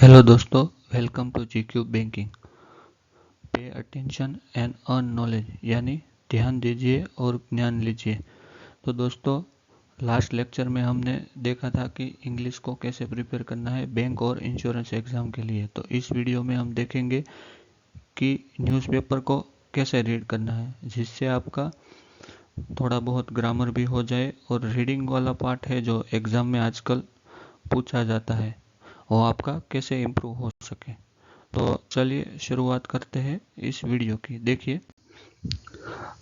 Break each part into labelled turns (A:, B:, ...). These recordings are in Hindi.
A: हेलो दोस्तों, welcome to GQ banking. Pay attention and earn knowledge, यानी ध्यान दीजिए और ज्ञान लीजिए। तो दोस्तों, लास्ट लेक्चर में हमने देखा था कि इंग्लिश को कैसे प्रिपेयर करना है बैंक और इंश्योरेंस एग्जाम के लिए। तो इस वीडियो में हम देखेंगे कि न्यूज़पेपर को कैसे रीड करना है, जिससे आपका थोड़ा बहुत ग्रामर भी हो जाए और रीडिंग वाला पार्ट है जो एग्ज़ाम में आजकल पूछा जाता है, वो आपका कैसे इम्प्रूव हो सके। तो चलिए शुरुआत करते हैं इस वीडियो की। देखिए,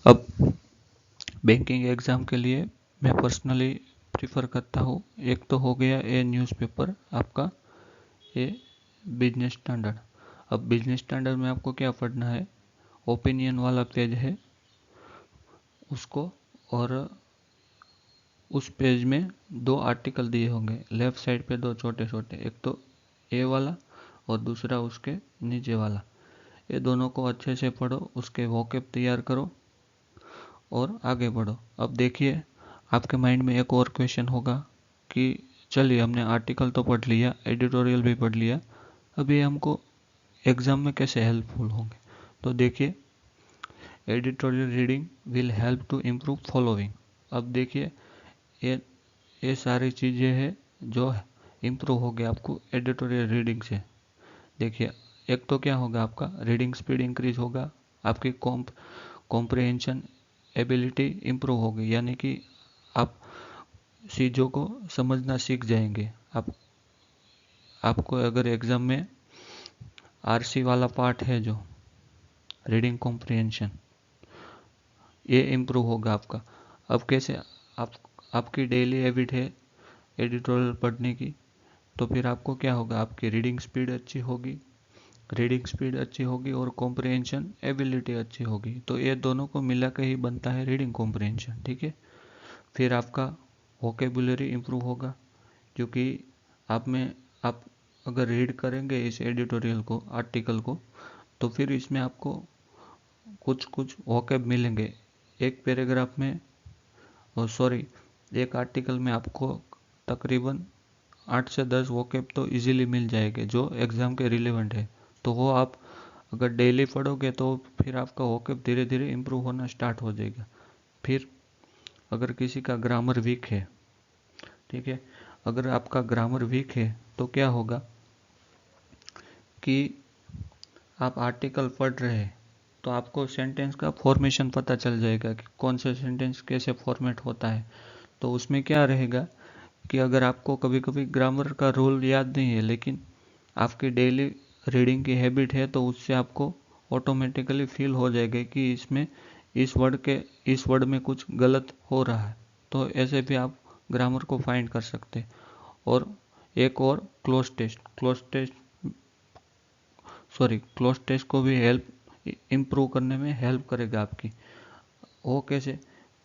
A: अब बैंकिंग एग्ज़ाम के लिए मैं पर्सनली प्रीफर करता हूँ, एक तो हो गया ये न्यूज़पेपर आपका, ये बिजनेस स्टैंडर्ड। अब बिजनेस स्टैंडर्ड में आपको क्या पढ़ना है, ओपिनियन वाला पेज है उसको, और उस पेज में दो आर्टिकल दिए होंगे लेफ्ट साइड पे, दो छोटे छोटे, एक तो ए वाला और दूसरा उसके नीचे वाला। ये दोनों को अच्छे से पढ़ो, उसके वोकैब तैयार करो और आगे बढ़ो। अब देखिए, आपके माइंड में एक और क्वेश्चन होगा कि चलिए हमने आर्टिकल तो पढ़ लिया, एडिटोरियल भी पढ़ लिया, अब ये हमको एग्जाम में कैसे हेल्पफुल होंगे। तो देखिए, editorial reading will help to improve following. अब देखिए, ये ये सारी चीज़ें हैं जो इम्प्रूव हो गया आपको एडिटोरियल रीडिंग से। देखिए, एक तो क्या होगा, आपका रीडिंग स्पीड इंक्रीज होगा, आपकी कॉम्प्रिहेंशन एबिलिटी इम्प्रूव होगी, यानी कि आप चीज़ों को समझना सीख जाएंगे। आपको अगर एग्ज़ाम में आरसी वाला पार्ट है जो रीडिंग कॉम्प्रिहेंशन, ये इम्प्रूव होगा आपका। अब कैसे, आप आपकी डेली हैबिट है एडिटोरियल पढ़ने की, तो फिर आपको क्या होगा, आपकी रीडिंग स्पीड अच्छी होगी, और कॉम्प्रिहेंशन एबिलिटी अच्छी होगी। तो ये दोनों को मिला के ही बनता है रीडिंग कॉम्प्रिहेंशन, ठीक है। फिर आपका वोकेबुलरी इम्प्रूव होगा, क्योंकि आप अगर रीड करेंगे इस एडिटोरियल को, आर्टिकल को, तो फिर इसमें आपको कुछ कुछ वोकेब मिलेंगे। एक पैराग्राफ में, सॉरी, एक आर्टिकल में आपको तकरीबन 8 से 10 वोकेब तो इजीली मिल जाएंगे जो एग्ज़ाम के रिलेवेंट है। तो वो आप अगर डेली पढ़ोगे तो फिर आपका वोकेब धीरे धीरे इम्प्रूव होना स्टार्ट हो जाएगा। फिर अगर किसी का ग्रामर वीक है, ठीक है, अगर आपका ग्रामर वीक है तो क्या होगा कि आप आर्टिकल पढ़ रहे हैं तो आपको सेंटेंस का फॉर्मेशन पता चल जाएगा कि कौन सा सेंटेंस कैसे फॉर्मेट होता है। तो उसमें क्या रहेगा कि अगर आपको कभी कभी ग्रामर का रूल याद नहीं है, लेकिन आपकी डेली रीडिंग की हैबिट है, तो उससे आपको ऑटोमेटिकली फील हो जाएगा कि इसमें इस वर्ड में कुछ गलत हो रहा है। तो ऐसे भी आप ग्रामर को फाइंड कर सकते हैं। और एक और क्लोज टेस्ट को भी इम्प्रूव करने में हेल्प करेगा आपकी। वो कैसे,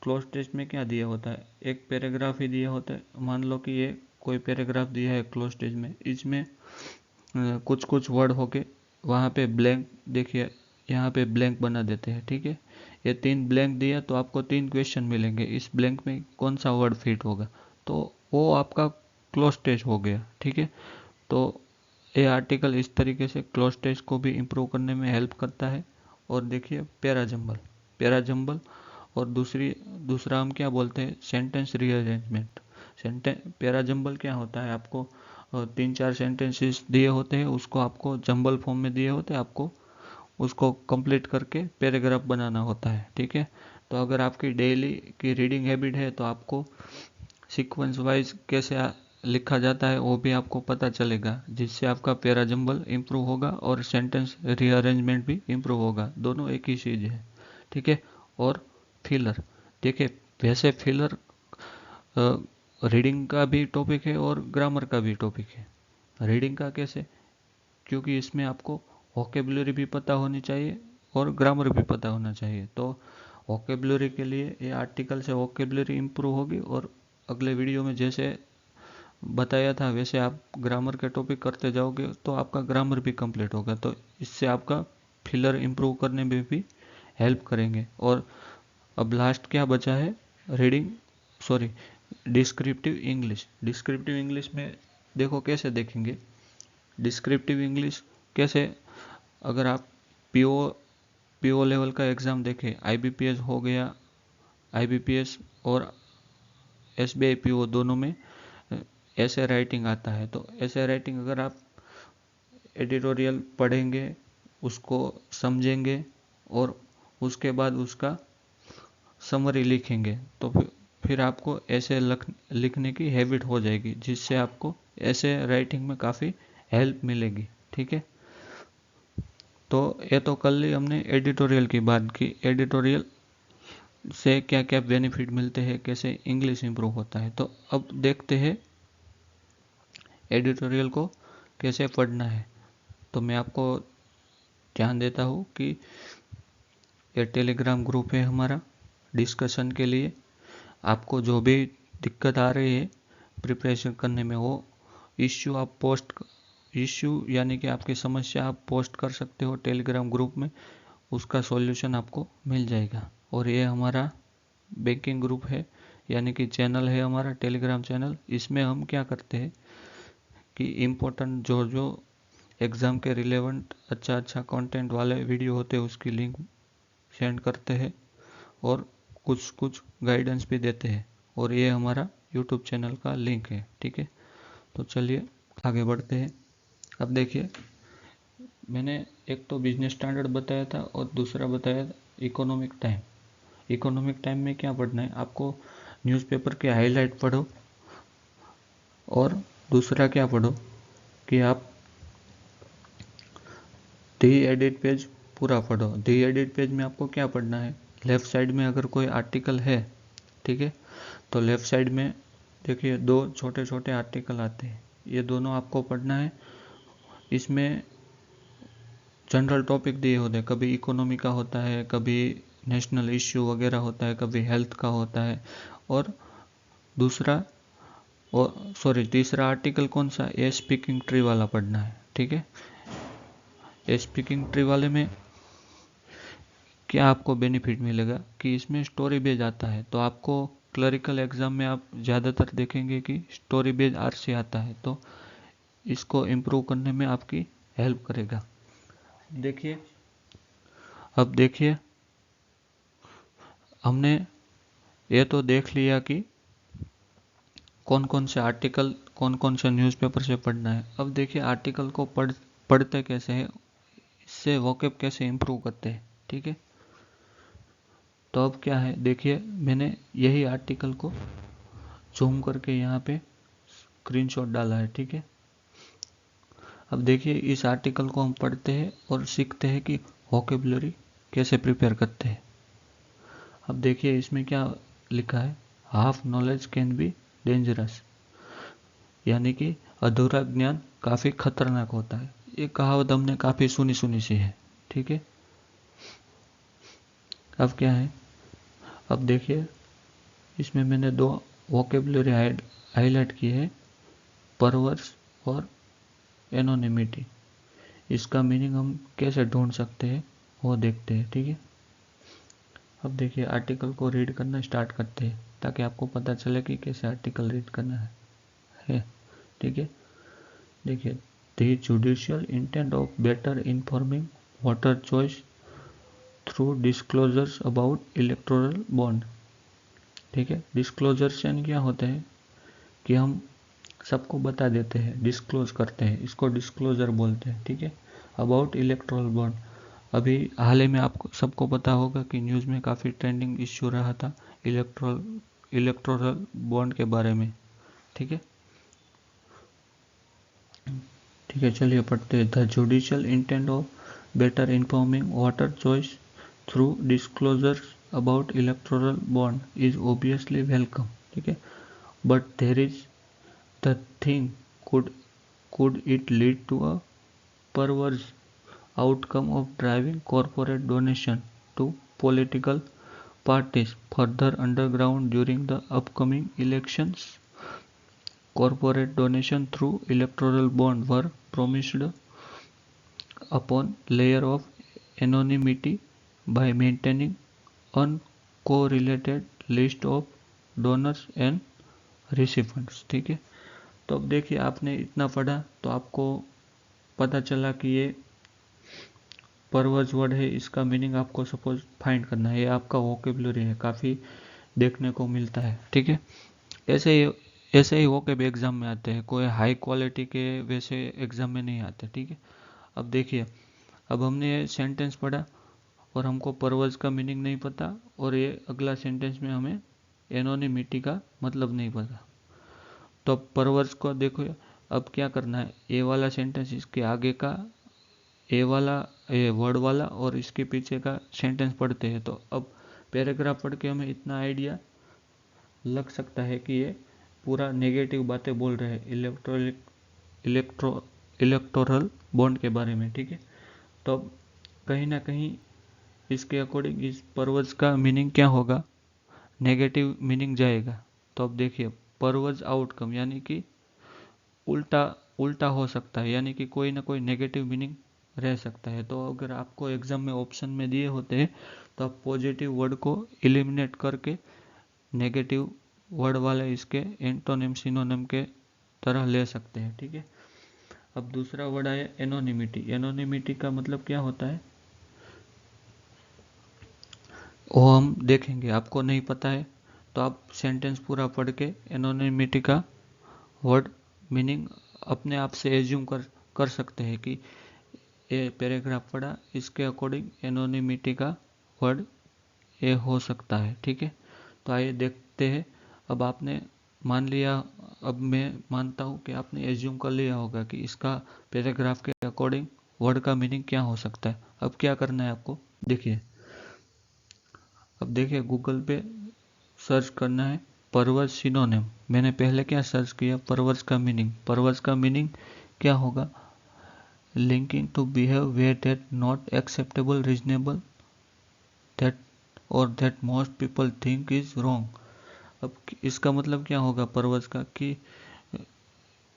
A: क्लोज टेस्ट में क्या दिया होता है, एक पैराग्राफ ही दिया होता है। मान लो कि ये कोई पैराग्राफ दिया है क्लोज टेस्ट में, इसमें कुछ कुछ वर्ड होके वहाँ पे ब्लैंक, देखिए यहाँ पे ब्लैंक बना देते हैं, ठीक है। ये 3 ब्लैंक दिया तो आपको 3 क्वेश्चन मिलेंगे, इस ब्लैंक में कौन सा वर्ड फिट होगा, तो वो आपका क्लोज टेस्ट हो गया, ठीक है। तो ये आर्टिकल इस तरीके से क्लोज टेस्ट को भी इम्प्रूव करने में हेल्प करता है। और देखिए, पैराजम्बल और दूसरा हम क्या बोलते हैं, सेंटेंस रीअरेंजमेंट। पैराजम्बल क्या होता है, आपको 3-4 सेंटेंसेस दिए होते हैं, उसको आपको जंबल फॉर्म में दिए होते हैं, आपको उसको कंप्लीट करके पैराग्राफ बनाना होता है, ठीक है। तो अगर आपकी डेली की रीडिंग हैबिट है तो आपको सीक्वेंस वाइज कैसे लिखा जाता है वो भी आपको पता चलेगा, जिससे आपका पैराजम्बल इम्प्रूव होगा और सेंटेंस रीअरेंजमेंट भी इम्प्रूव होगा। दोनों एक ही चीज़ है, ठीक है। और फिलर, देखिए, वैसे फिलर रीडिंग का भी टॉपिक है और ग्रामर का भी टॉपिक है। रीडिंग का कैसे, क्योंकि इसमें आपको वोकेबुलरी भी पता होनी चाहिए और ग्रामर भी पता होना चाहिए। तो वोकेबुलरी के लिए ये आर्टिकल से वोकेबुलरी इम्प्रूव होगी, और अगले वीडियो में जैसे बताया था वैसे आप ग्रामर के टॉपिक करते जाओगे तो आपका ग्रामर भी कंप्लीट होगा। तो इससे आपका फिलर इम्प्रूव करने में भी हेल्प करेंगे। और अब लास्ट क्या बचा है, रीडिंग, सॉरी, डिस्क्रिप्टिव इंग्लिश में देखो कैसे देखेंगे डिस्क्रिप्टिव इंग्लिश कैसे, अगर आप पीओ लेवल का एग्ज़ाम देखें, आईबीपीएस हो गया, आईबीपीएस और एसबीआई पीओ दोनों में ऐसे राइटिंग आता है। तो ऐसे राइटिंग अगर आप एडिटोरियल पढ़ेंगे, उसको समझेंगे और उसके बाद उसका समरी लिखेंगे, तो फिर आपको ऐसे लिखने की हैबिट हो जाएगी, जिससे आपको ऐसे राइटिंग में काफ़ी हेल्प मिलेगी। ठीक है, तो ये तो कल ही हमने एडिटोरियल की बात की, एडिटोरियल से क्या क्या बेनिफिट मिलते हैं, कैसे इंग्लिश इंप्रूव होता है। तो अब देखते हैं एडिटोरियल को कैसे पढ़ना है। तो मैं आपको ध्यान देता हूँ कि ये टेलीग्राम ग्रुप है हमारा डिस्कशन के लिए। आपको जो भी दिक्कत आ रही है प्रिपरेशन करने में, वो इश्यू यानी कि आपकी समस्या आप पोस्ट कर सकते हो टेलीग्राम ग्रुप में, उसका सॉल्यूशन आपको मिल जाएगा। और ये हमारा बैंकिंग ग्रुप है, यानी कि चैनल है हमारा टेलीग्राम चैनल। इसमें हम क्या करते हैं कि इम्पोर्टेंट जो एग्ज़ाम के रिलेवेंट अच्छा कंटेंट वाले वीडियो होते हैं उसकी लिंक सेंड करते हैं और कुछ गाइडेंस भी देते हैं। और ये हमारा यूट्यूब चैनल का लिंक है। ठीक है, तो चलिए आगे बढ़ते हैं। अब देखिए, मैंने एक तो बिजनेस स्टैंडर्ड बताया था और दूसरा बताया इकोनॉमिक टाइम। इकोनॉमिक टाइम में क्या पढ़ना है आपको, न्यूज़पेपर के हाईलाइट पढ़ो और दूसरा क्या पढ़ो कि आप दी एडिट पेज पूरा पढ़ो। दी एडिट पेज में आपको क्या पढ़ना है, लेफ्ट साइड में अगर कोई आर्टिकल है, ठीक है, तो लेफ्ट साइड में देखिए दो छोटे छोटे आर्टिकल आते हैं, ये दोनों आपको पढ़ना है। इसमें जनरल टॉपिक दिए होते हैं, कभी इकोनॉमी का होता है, कभी नेशनल इश्यू वगैरह होता है, कभी हेल्थ का होता है। और तीसरा आर्टिकल कौन सा, ए स्पीकिंग ट्री वाला पढ़ना है। ठीक है, ए स्पीकिंग ट्री वाले में क्या आपको बेनिफिट मिलेगा कि इसमें स्टोरी बेज आता है। तो आपको क्लरिकल एग्जाम में आप ज़्यादातर देखेंगे कि स्टोरी बेज आरसी आता है, तो इसको इम्प्रूव करने में आपकी हेल्प करेगा। देखिए, अब देखिए, हमने ये तो देख लिया कि कौन कौन से आर्टिकल कौन कौन से न्यूज़पेपर से पढ़ना है। अब देखिए आर्टिकल को पढ़ते कैसे हैं, इससे वोकैब कैसे इम्प्रूव करते हैं। ठीक है, तो अब क्या है, देखिए मैंने यही आर्टिकल को जूम करके यहाँ पे स्क्रीनशॉट डाला है। ठीक है, अब देखिए इस आर्टिकल को हम पढ़ते हैं और सीखते हैं कि वोकैबुलरी कैसे प्रिपेयर करते हैं। अब देखिए इसमें क्या लिखा है, half knowledge can be dangerous, यानी कि अधूरा ज्ञान काफ़ी खतरनाक होता है। ये कहावत हमने काफ़ी सुनी सी है। ठीक है, अब क्या है, अब देखिए इसमें मैंने दो वोकैबुलरी हाईलाइट की है, परवर्स और एनोनिमिटी। इसका मीनिंग हम कैसे ढूंढ सकते हैं वो देखते हैं। ठीक है, अब देखिए आर्टिकल को रीड करना स्टार्ट करते हैं ताकि आपको पता चले कि कैसे आर्टिकल रीड करना है। ठीक है, देखिए, the judicial intent of better informing voter choice through disclosures about electoral bond. ठीक है, डिस्क्लोजर्स यानी क्या होता है कि हम सबको बता देते हैं, डिस्क्लोज करते हैं, इसको डिस्क्लोजर बोलते हैं। ठीक है, अबाउट इलेक्टोरल बॉन्ड, अभी हाल ही में आपको सबको पता होगा कि न्यूज़ में काफ़ी ट्रेंडिंग इश्यू रहा था इलेक्टोरल बॉन्ड के बारे में। ठीक है, चलिए पढ़ते हैं। The judicial intent of better informing voter choice through disclosures about electoral bond is obviously welcome. ठीक है, but there is the thing, could it lead to a perverse outcome of driving corporate donation to political parties further underground during the upcoming elections? Corporate donation through electoral bond were promised upon layer of anonymity by maintaining uncorrelated list of donors and recipients। ठीक है, तो अब देखिए आपने इतना पढ़ा तो आपको पता चला कि ये परवर्ज वर्ड है, इसका मीनिंग आपको सपोज फाइंड करना है, ये आपका वोकेबुलरी है, काफ़ी देखने को मिलता है। ठीक है, ऐसे ही वोकेब एग्जाम में आते हैं, कोई हाई क्वालिटी के वैसे एग्जाम में नहीं आते। ठीक है, अब देखिए, अब हमने ये सेंटेंस पढ़ा और हमको परवर्ज का मीनिंग नहीं पता, और ये अगला सेंटेंस में हमें एनोनिमिटी का मतलब नहीं पता। तो अब परवर्ज को देखो, अब क्या करना है, ए वाला सेंटेंस इसके आगे का ए वाला ए वर्ड वाला और इसके पीछे का सेंटेंस पढ़ते हैं। तो अब पैराग्राफ पढ़ के हमें इतना आइडिया लग सकता है कि ये पूरा नेगेटिव बातें बोल रहे हैं इलेक्टोरल बॉन्ड के बारे में। ठीक है, तो अब कहीं ना कहीं इसके अकॉर्डिंग इस परवज का मीनिंग क्या होगा, नेगेटिव मीनिंग जाएगा। तो अब देखिए, परवज आउटकम यानी कि उल्टा उल्टा हो सकता है, यानी कि कोई ना कोई नेगेटिव मीनिंग रह सकता है। तो अगर आपको एग्जाम में ऑप्शन में दिए होते हैं तो आप पॉजिटिव वर्ड को एलिमिनेट करके नेगेटिव वर्ड वाले इसके एंटोनिम सिनोनिम के तरह ले सकते हैं। ठीक है, अब दूसरा वर्ड आया एनोनिमिटी। एनोनिमिटी का मतलब क्या होता है वो हम देखेंगे, आपको नहीं पता है तो आप सेंटेंस पूरा पढ़ के एनोनिमिटी का वर्ड मीनिंग अपने आप से एज्यूम कर सकते हैं कि ये पैराग्राफ पढ़ा, इसके अकॉर्डिंग एनोनिमिटी का वर्ड ये हो सकता है। ठीक है, तो आइए देखते हैं। अब आपने मान लिया, अब मैं मानता हूँ कि आपने एज्यूम कर लिया होगा कि इसका पैराग्राफ के अकॉर्डिंग वर्ड का मीनिंग क्या हो सकता है। अब क्या करना है आपको, देखिए, अब देखिए गूगल पे सर्च करना है परवज सिनोनिम। मैंने पहले क्या सर्च किया, परवज का मीनिंग। परवज का मीनिंग क्या होगा, linking to behave way that not acceptable, reasonable, that or that most people think is wrong. अब इसका मतलब क्या होगा परवज का, कि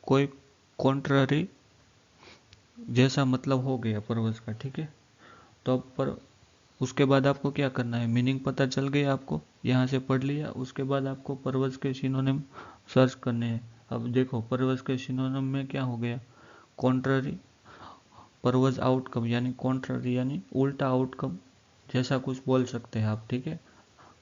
A: कोई कॉन्ट्ररी जैसा मतलब हो गया परवज का। ठीक है, तो अब पर उसके बाद आपको क्या करना है, मीनिंग पता चल गई आपको, यहाँ से पढ़ लिया, उसके बाद आपको परवज के सिनोनिम सर्च करने हैं। अब देखो, परवज के सिनोनिम में क्या हो गया, कॉन्ट्ररी, परवज आउटकम यानी कॉन्ट्ररी यानी उल्टा आउटकम जैसा कुछ बोल सकते हैं आप। ठीक है,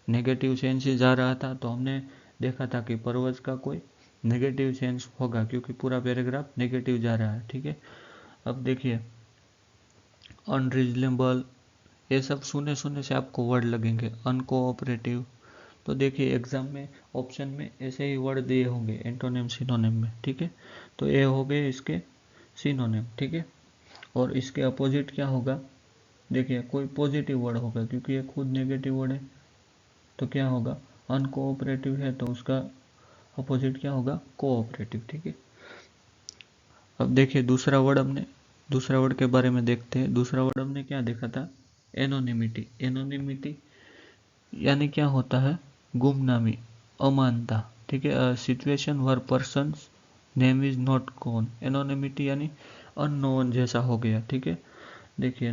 A: नेगेटिव सेंस से जा रहा था तो हमने देखा था कि परवज का कोई नेगेटिव सेंस होगा, क्योंकि पूरा पैराग्राफ नेगेटिव जा रहा है। ठीक है, अब देखिए, अनरीजनेबल, ये सब सुने सुने से आपको वर्ड लगेंगे। अनकोऑपरेटिव, तो देखिए एग्जाम में ऑप्शन में ऐसे ही वर्ड दिए होंगे एंटोनिम सिनोनिम में। ठीक है, तो ये हो गए इसके सिनोनिम। ठीक है, और इसके अपोजिट क्या होगा, देखिए कोई पॉजिटिव वर्ड होगा, क्योंकि ये खुद नेगेटिव वर्ड है तो क्या होगा, अनकोऑपरेटिव है तो उसका अपोजिट क्या होगा, कोऑपरेटिव। ठीक है, अब देखिए दूसरा वर्ड के बारे में देखते हैं। दूसरा वर्ड हमने क्या देखा था, एनोनिमिटी। एनोनिमिटी यानी क्या होता है, गुमनामी, अमानता। ठीक है, situation were person name is not known. Anonymity यानी अननोन जैसा हो गया। ठीक है, देखिए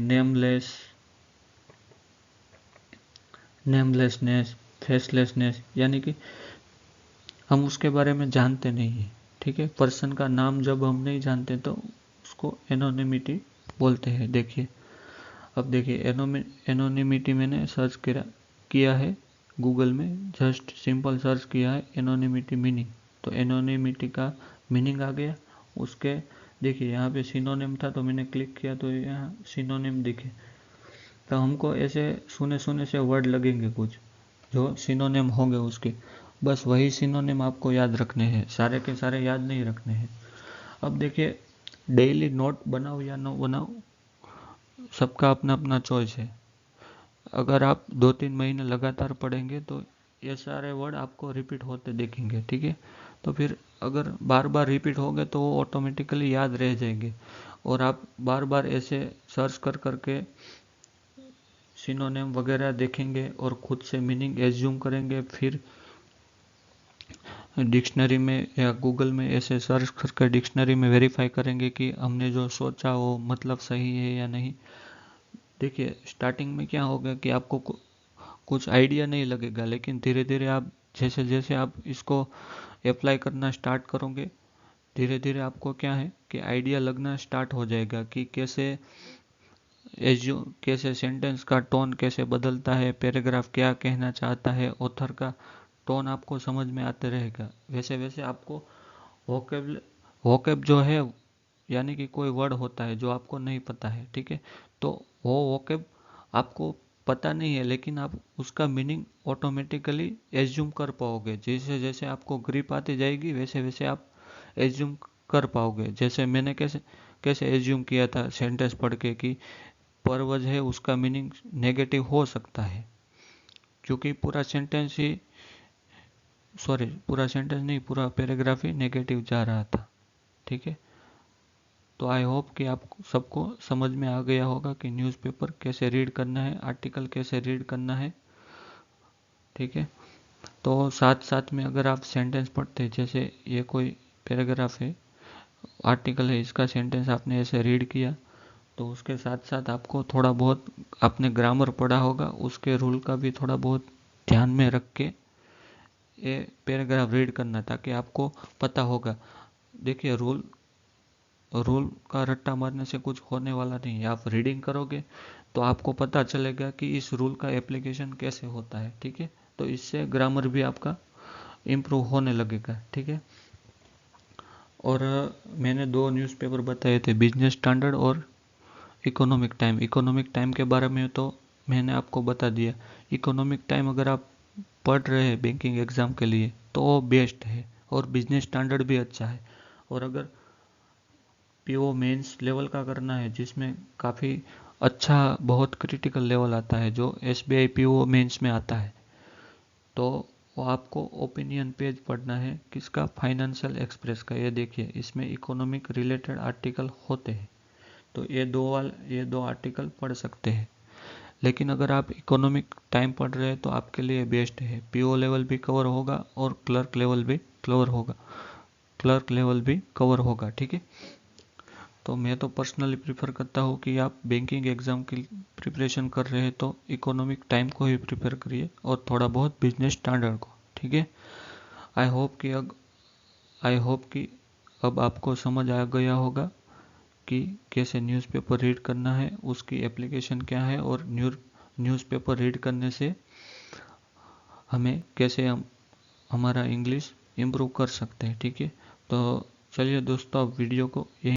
A: नेमलेसनेस, फेसलेसनेस, यानी कि हम उसके बारे में जानते नहीं है। ठीक है, पर्सन का नाम जब हम नहीं जानते तो उसको एनोनिमिटी बोलते हैं। देखिए, अब देखिए एनोनिमिटी मैंने सर्च किया है गूगल में, जस्ट सिंपल सर्च किया है एनोनिमिटी मीनिंग, तो एनोनिमिटी का मीनिंग आ गया। उसके देखिए यहाँ पे सिनोनिम था तो मैंने क्लिक किया तो यहाँ सिनोनिम दिखे। तो हमको ऐसे सुने सुने से वर्ड लगेंगे कुछ जो सिनोनिम होंगे उसके, बस वही सिनोनिम आपको याद रखने हैं, सारे के सारे याद नहीं रखने हैं। अब देखिए, डेली नोट बनाओ या न बनाओ, सबका अपना अपना चॉइस है। अगर आप 2-3 महीने लगातार पढ़ेंगे तो ये सारे वर्ड आपको रिपीट होते देखेंगे। ठीक है, तो फिर अगर बार बार रिपीट हो गए तो वो ऑटोमेटिकली याद रह जाएंगे, और आप बार बार ऐसे सर्च कर करके सिनोनिम वगैरह देखेंगे और खुद से मीनिंग एज्यूम करेंगे, फिर डिक्शनरी में या गूगल में ऐसे सर्च करके डिक्शनरी में वेरीफाई करेंगे कि हमने जो सोचा वो मतलब सही है या नहीं। देखिए, स्टार्टिंग में क्या होगा कि आपको कुछ आइडिया नहीं लगेगा, लेकिन धीरे धीरे आप जैसे जैसे आप इसको अप्लाई करना स्टार्ट करोगे धीरे धीरे आपको क्या है कि आइडिया लगना स्टार्ट हो जाएगा कि कैसे सेंटेंस का टोन कैसे बदलता है, पैराग्राफ क्या कहना चाहता है, ऑथर का टोन आपको समझ में आते रहेगा। वैसे वैसे आपको वोकेब जो है, यानी कि कोई वर्ड होता है जो आपको नहीं पता है, ठीक है, तो वो वोकेब आपको पता नहीं है, लेकिन आप उसका मीनिंग ऑटोमेटिकली एज्यूम कर पाओगे। जैसे जैसे आपको ग्रिप आती जाएगी वैसे वैसे आप एज्यूम कर पाओगे। जैसे मैंने कैसे कैसे एज्यूम किया था सेंटेंस पढ़ के कि परवज है, उसका मीनिंग नेगेटिव हो सकता है, क्योंकि पूरा सेंटेंस नहीं, पूरा पैराग्राफ ही नेगेटिव जा रहा था, ठीक है। तो आई होप कि आप सबको समझ में आ गया होगा कि न्यूज़पेपर कैसे रीड करना है, आर्टिकल कैसे रीड करना है, ठीक है। तो साथ साथ में अगर आप सेंटेंस पढ़ते हैं, जैसे ये कोई पैराग्राफ है, आर्टिकल है, इसका सेंटेंस आपने ऐसे रीड किया, तो उसके साथ साथ आपको थोड़ा बहुत आपने ग्रामर पढ़ा होगा, उसके रूल का भी थोड़ा बहुत ध्यान में रख के ये पैराग्राफ रीड करना, ताकि आपको पता होगा। देखिए, रूल रूल का रट्टा मारने से कुछ होने वाला नहीं है। आप रीडिंग करोगे तो आपको पता चलेगा कि इस रूल का एप्लीकेशन कैसे होता है, ठीक है। तो इससे ग्रामर भी आपका इम्प्रूव होने लगेगा, ठीक है। और मैंने 2 न्यूज़पेपर बताए थे, बिजनेस स्टैंडर्ड और इकोनॉमिक टाइम। इकोनॉमिक टाइम के बारे में तो मैंने आपको बता दिया। इकोनॉमिक टाइम अगर आप पढ़ रहे हैं बैंकिंग एग्जाम के लिए तो वो बेस्ट है, और बिजनेस स्टैंडर्ड भी अच्छा है। और अगर पीओ मेंस लेवल का करना है, जिसमें काफ़ी अच्छा बहुत क्रिटिकल लेवल आता है, जो एसबीआई पीओ मेंस में आता है, तो वो आपको ओपिनियन पेज पढ़ना है किसका, फाइनेंशियल एक्सप्रेस का। ये देखिए, इसमें इकोनॉमिक रिलेटेड आर्टिकल होते हैं, तो ये दो आर्टिकल पढ़ सकते हैं। लेकिन अगर आप इकोनॉमिक टाइम पढ़ रहे हैं तो आपके लिए बेस्ट है, पीओ लेवल भी कवर होगा और क्लर्क लेवल भी कवर होगा, ठीक है। तो मैं तो पर्सनली प्रीफर करता हूँ कि आप बैंकिंग एग्जाम की प्रिपरेशन कर रहे हैं तो इकोनॉमिक टाइम को ही प्रिपेयर करिए, और थोड़ा बहुत बिजनेस स्टैंडर्ड को, ठीक है। आई होप कि अब आई होप कि अब आपको समझ आ गया होगा कि कैसे न्यूज़पेपर रीड करना है, उसकी एप्लीकेशन क्या है, और न्यूज़पेपर रीड करने से हमें कैसे हमारा इंग्लिश इम्प्रूव कर सकते हैं, ठीक है। तो चलिए दोस्तों, अब वीडियो को यहीं